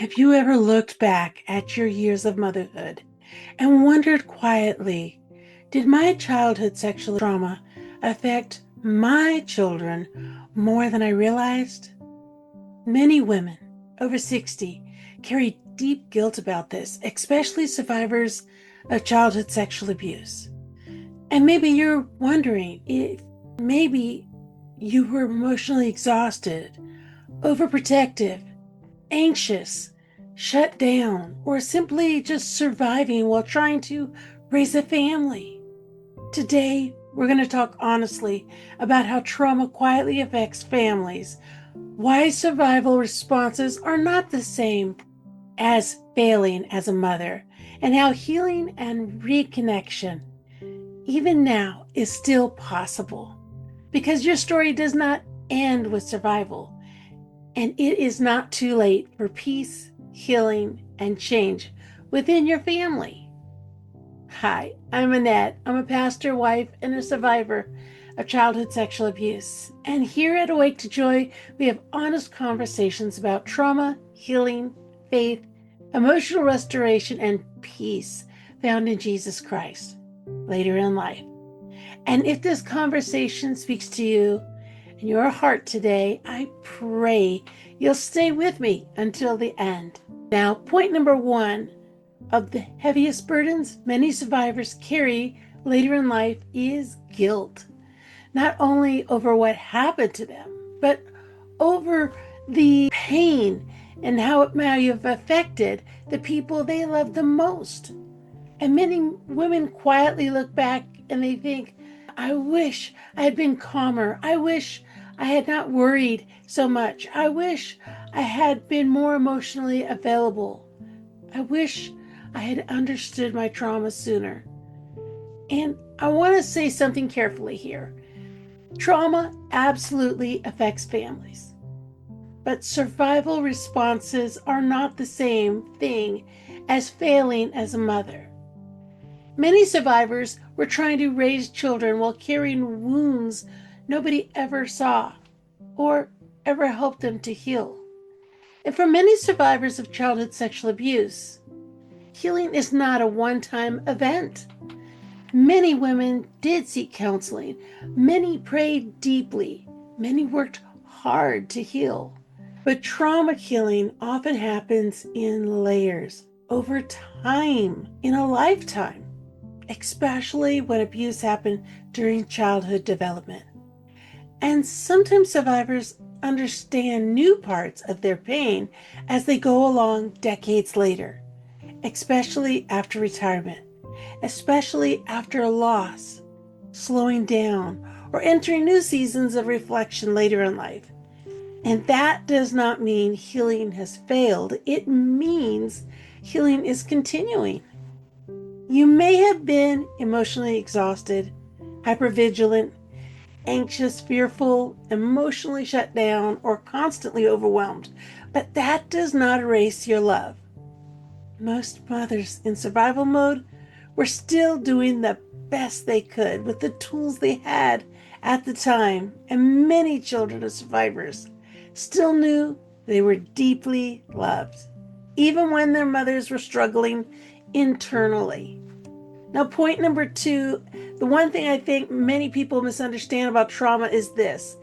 Have you ever looked back at your years of motherhood and wondered quietly, did my childhood sexual trauma affect my children more than I realized? Many women over 60 carry deep guilt about this, especially survivors of childhood sexual abuse. And maybe you're wondering if maybe you were emotionally exhausted, overprotective, anxious, shut down, or simply just surviving while trying to raise a family. Today, we're going to talk honestly about how trauma quietly affects families, why survival responses are not the same as failing as a mother, and how healing and reconnection, even now, is still possible. Because your story does not end with survival. And it is not too late for peace, healing, and change within your family. Hi, I'm Annette. I'm a pastor, wife, and a survivor of childhood sexual abuse. And here at Awake to Joy, we have honest conversations about trauma, healing, faith, emotional restoration, and peace found in Jesus Christ later in life. And if this conversation speaks to you in your heart today, I pray you'll stay with me until the end. Now, point number one of the heaviest burdens many survivors carry later in life is guilt. Not only over what happened to them, but over the pain and how it may have affected the people they love the most. And many women quietly look back and they think, I wish I had been calmer. I wish I had not worried so much. I wish I had been more emotionally available. I wish I had understood my trauma sooner. And I want to say something carefully here. Trauma absolutely affects families, but survival responses are not the same thing as failing as a mother. Many survivors were trying to raise children while carrying wounds nobody ever saw or ever helped them to heal. And for many survivors of childhood sexual abuse, healing is not a one-time event. Many women did seek counseling. Many prayed deeply. Many worked hard to heal. But trauma healing often happens in layers over time, in a lifetime, especially when abuse happened during childhood development. And sometimes survivors understand new parts of their pain as they go along decades later, especially after retirement, especially after a loss, slowing down, or entering new seasons of reflection later in life. And that does not mean healing has failed. It means healing is continuing. You may have been emotionally exhausted, hypervigilant, anxious, fearful, emotionally shut down, or constantly overwhelmed, but that does not erase your love. Most mothers in survival mode were still doing the best they could with the tools they had at the time, and many children of survivors still knew they were deeply loved, even when their mothers were struggling internally. Now, point number two, the one thing I think many people misunderstand about trauma is this.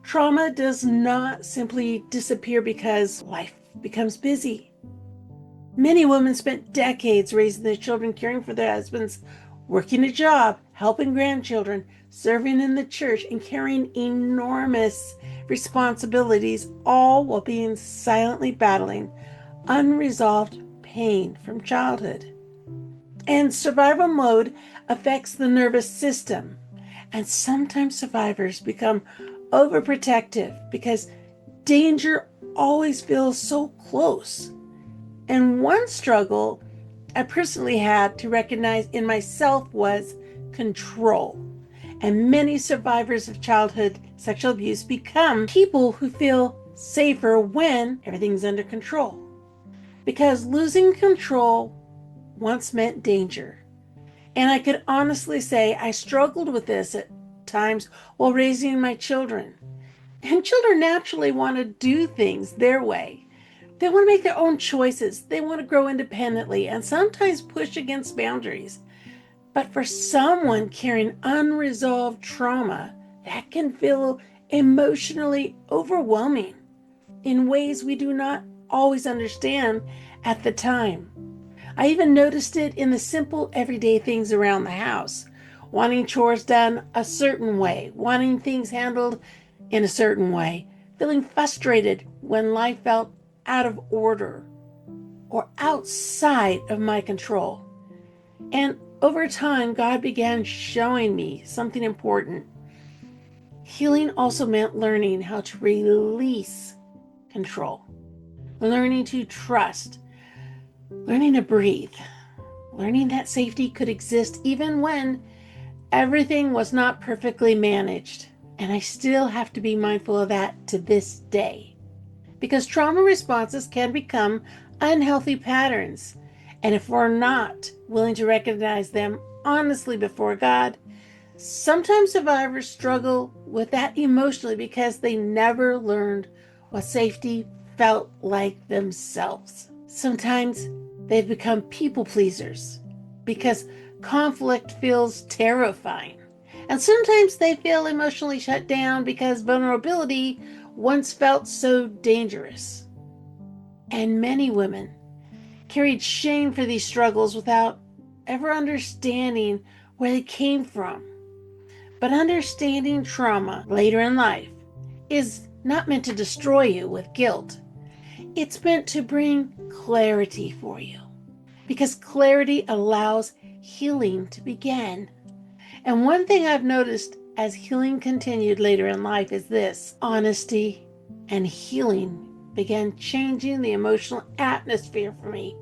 Trauma does not simply disappear because life becomes busy. Many women spent decades raising their children, caring for their husbands, working a job, helping grandchildren, serving in the church, and carrying enormous responsibilities, all while being silently battling unresolved pain from childhood. And survival mode affects the nervous system. And sometimes survivors become overprotective because danger always feels so close. And one struggle I personally had to recognize in myself was control. And many survivors of childhood sexual abuse become people who feel safer when everything's under control. Because losing control once meant danger. And I could honestly say I struggled with this at times while raising my children. And children naturally want to do things their way, They want to make their own choices. They want to grow independently and sometimes push against boundaries. But for someone carrying unresolved trauma, that can feel emotionally overwhelming in ways we do not always understand at the time. I even noticed it in the simple everyday things around the house, wanting chores done a certain way, wanting things handled in a certain way, feeling frustrated when life felt out of order or outside of my control. And over time, God began showing me something important. Healing also meant learning how to release control, learning to trust, learning to breathe, learning that safety could exist even when everything was not perfectly managed. And I still have to be mindful of that to this day because trauma responses can become unhealthy patterns. And if we're not willing to recognize them honestly before God, sometimes survivors struggle with that emotionally because they never learned what safety felt like themselves. Sometimes they've become people pleasers because conflict feels terrifying. And sometimes they feel emotionally shut down because vulnerability once felt so dangerous. And many women carried shame for these struggles without ever understanding where they came from. But understanding trauma later in life is not meant to destroy you with guilt. It's meant to bring clarity for you because clarity allows healing to begin. And one thing I've noticed as healing continued later in life is this: honesty and healing began changing the emotional atmosphere for me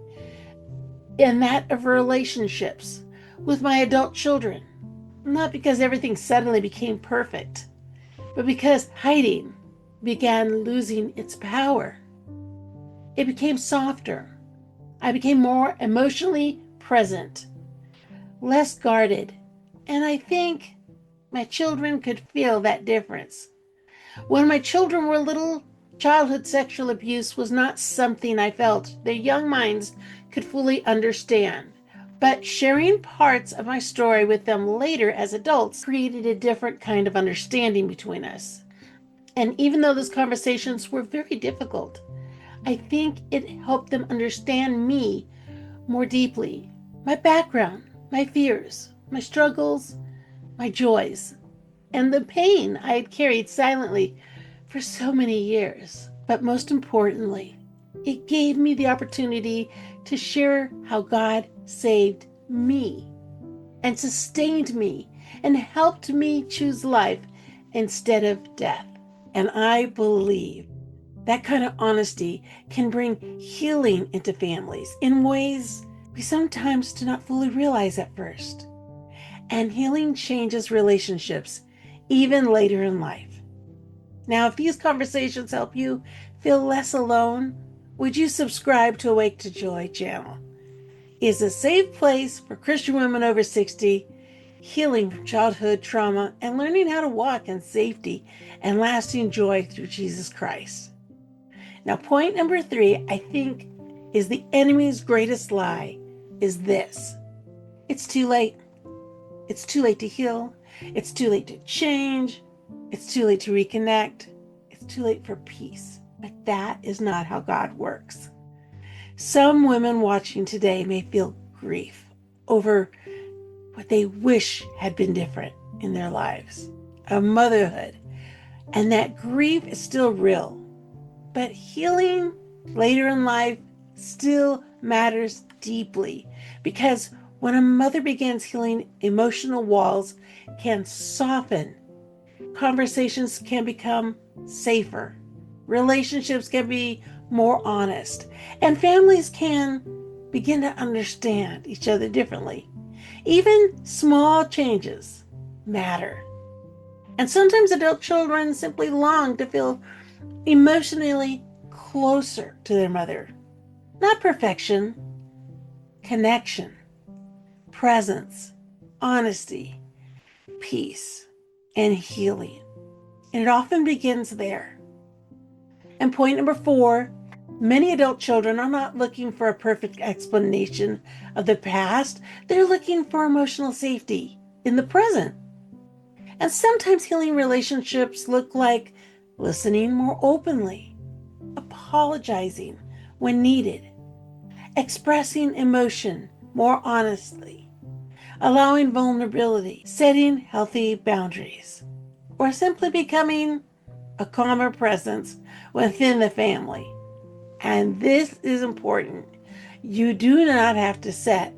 and that of relationships with my adult children. Not because everything suddenly became perfect, but because hiding began losing its power. It became softer. I became more emotionally present, less guarded, and I think my children could feel that difference. When my children were little, childhood sexual abuse was not something I felt their young minds could fully understand. But sharing parts of my story with them later as adults created a different kind of understanding between us. And even though those conversations were very difficult, I think it helped them understand me more deeply, my background, my fears, my struggles, my joys, and the pain I had carried silently for so many years. But most importantly, it gave me the opportunity to share how God saved me and sustained me and helped me choose life instead of death. And I believe that kind of honesty can bring healing into families in ways we sometimes do not fully realize at first. And healing changes relationships even later in life. Now, if these conversations help you feel less alone, would you subscribe to Awake to Joy channel? It's a safe place for Christian women over 60, healing from childhood trauma and learning how to walk in safety and lasting joy through Jesus Christ. Now, point number 3, I think, is the enemy's greatest lie is this: it's too late. It's too late to heal. It's too late to change. It's too late to reconnect. It's too late for peace. But that is not how God works. Some women watching today may feel grief over what they wish had been different in their lives of motherhood. And that grief is still real. But healing later in life still matters deeply because when a mother begins healing, emotional walls can soften, conversations can become safer, relationships can be more honest, and families can begin to understand each other differently. Even small changes matter. And sometimes adult children simply long to feel emotionally closer to their mother. Not perfection, connection, presence, honesty, peace, and healing. And it often begins there. And point number 4, Many adult children are not looking for a perfect explanation of the past. They're looking for emotional safety in the present. And sometimes healing relationships look like listening more openly, apologizing when needed, expressing emotion more honestly, allowing vulnerability, setting healthy boundaries, or simply becoming a calmer presence within the family. And this is important. You do not have to set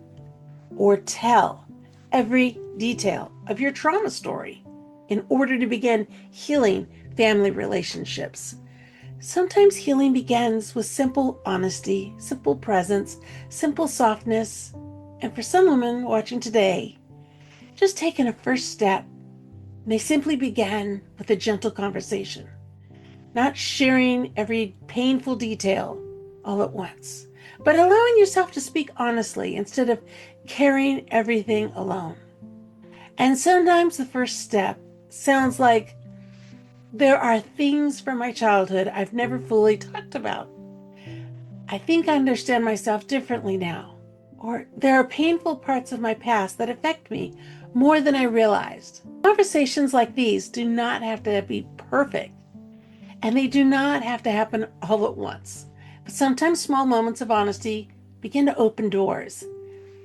or tell every detail of your trauma story in order to begin healing family relationships. Sometimes healing begins with simple honesty, simple presence, simple softness, and for some women watching today, just taking a first step may simply begin with a gentle conversation, not sharing every painful detail all at once, but allowing yourself to speak honestly instead of carrying everything alone. And sometimes the first step sounds like, there are things from my childhood I've never fully talked about. I think I understand myself differently now. Or there are painful parts of my past that affect me more than I realized. Conversations like these do not have to be perfect, and they do not have to happen all at once. But sometimes small moments of honesty begin to open doors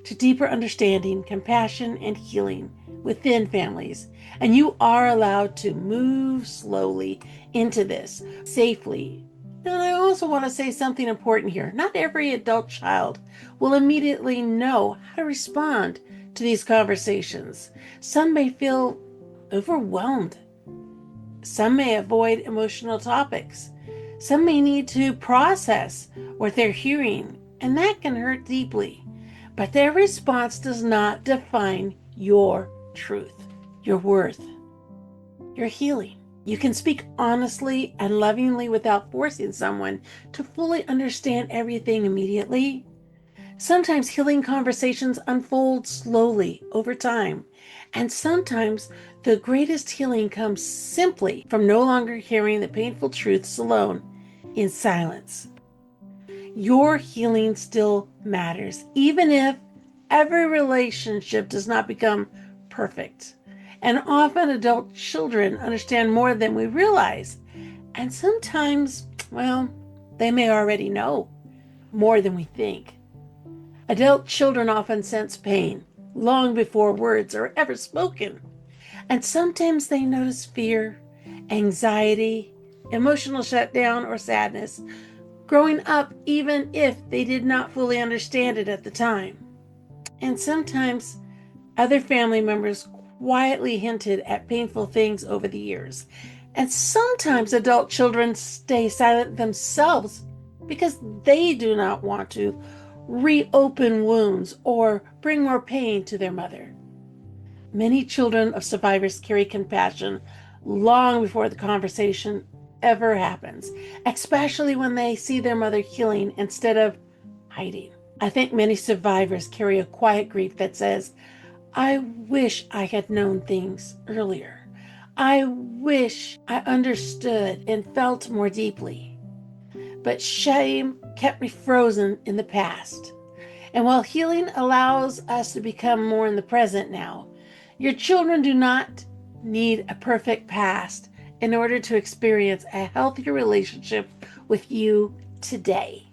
to deeper understanding, compassion, and healing within families. And you are allowed to move slowly into this safely. And I also want to say something important here. Not every adult child will immediately know how to respond to these conversations. Some may feel overwhelmed. Some may avoid emotional topics. Some may need to process what they're hearing, and that can hurt deeply. But their response does not define your truth, your worth, your healing. You can speak honestly and lovingly without forcing someone to fully understand everything immediately. Sometimes healing conversations unfold slowly over time, and sometimes the greatest healing comes simply from no longer carrying the painful truths alone in silence. Your healing still matters, even if every relationship does not become perfect. And often adult children understand more than we realize. And sometimes, well, they may already know more than we think. Adult children often sense pain long before words are ever spoken. And sometimes they notice fear, anxiety, emotional shutdown, or sadness growing up, even if they did not fully understand it at the time. And sometimes other family members quietly hinted at painful things over the years. And sometimes adult children stay silent themselves because they do not want to reopen wounds or bring more pain to their mother. Many children of survivors carry compassion long before the conversation ever happens, especially when they see their mother healing instead of hiding. I think many survivors carry a quiet grief that says, I wish I had known things earlier. I wish I understood and felt more deeply. But shame kept me frozen in the past. And while healing allows us to become more in the present now, your children do not need a perfect past in order to experience a healthier relationship with you today.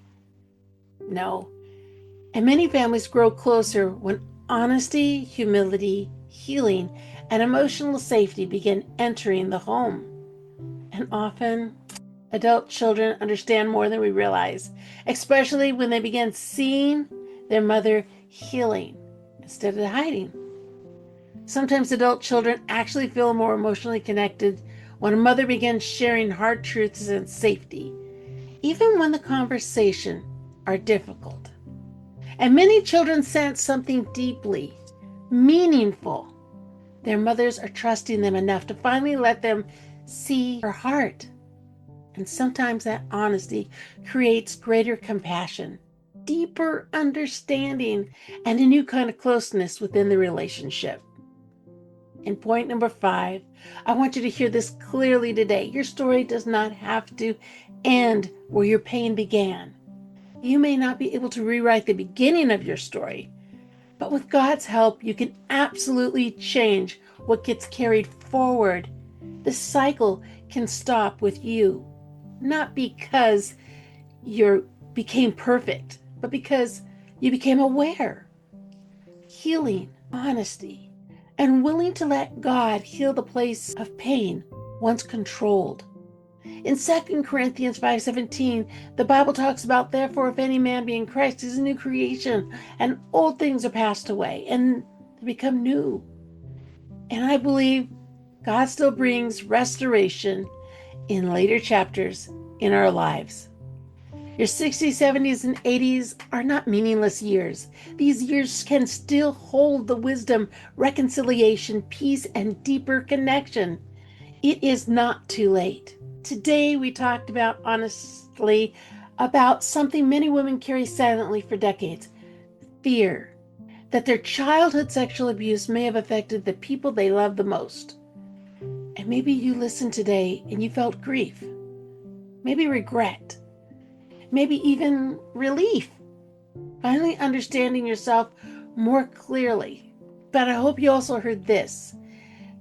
No. And many families grow closer when honesty, humility, healing, and emotional safety begin entering the home. And often, adult children understand more than we realize, especially when they begin seeing their mother healing instead of hiding. Sometimes adult children actually feel more emotionally connected when a mother begins sharing hard truths in safety, even when the conversations are difficult. And many children sense something deeply meaningful. Their mothers are trusting them enough to finally let them see her heart. And sometimes that honesty creates greater compassion, deeper understanding, and a new kind of closeness within the relationship. And point number 5, I want you to hear this clearly today. Your story does not have to end where your pain began. You may not be able to rewrite the beginning of your story, but with God's help, you can absolutely change what gets carried forward. The cycle can stop with you, not because you became perfect, but because you became aware, healing, honesty, and willing to let God heal the place of pain once controlled. In 2 Corinthians 5:17, the Bible talks about, therefore, if any man be in Christ, is a new creation, and old things are passed away, and they become new. And I believe God still brings restoration in later chapters in our lives. Your 60s, 70s, and 80s are not meaningless years. These years can still hold the wisdom, reconciliation, peace, and deeper connection. It is not too late. Today, we talked about honestly about something many women carry silently for decades: fear that their childhood sexual abuse may have affected the people they love the most. And maybe you listened today and you felt grief, maybe regret, maybe even relief, finally understanding yourself more clearly. But I hope you also heard this: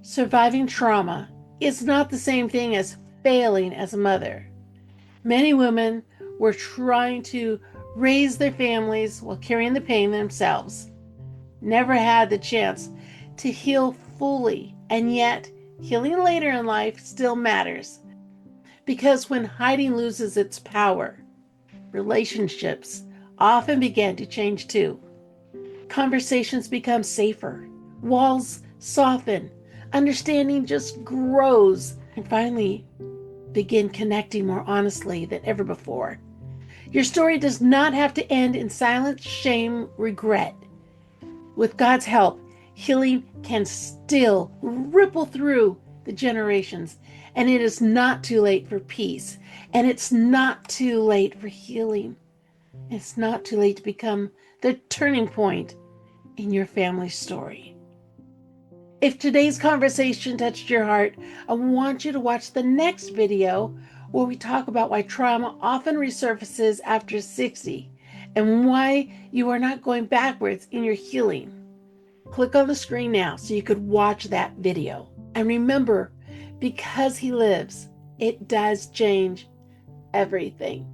surviving trauma is not the same thing as failing as a mother. Many women were trying to raise their families while carrying the pain themselves, never had the chance to heal fully, and yet healing later in life still matters. Because when hiding loses its power, relationships often begin to change too. Conversations become safer, walls soften, understanding just grows, and finally begin connecting more honestly than ever before. Your story does not have to end in silence, shame, regret. With God's help, healing can still ripple through the generations, and it is not too late for peace, and it's not too late for healing. It's not too late to become the turning point in your family story. If today's conversation touched your heart, I want you to watch the next video where we talk about why trauma often resurfaces after 60 and why you are not going backwards in your healing. Click on the screen now so you could watch that video. And remember, because he lives, it does change everything.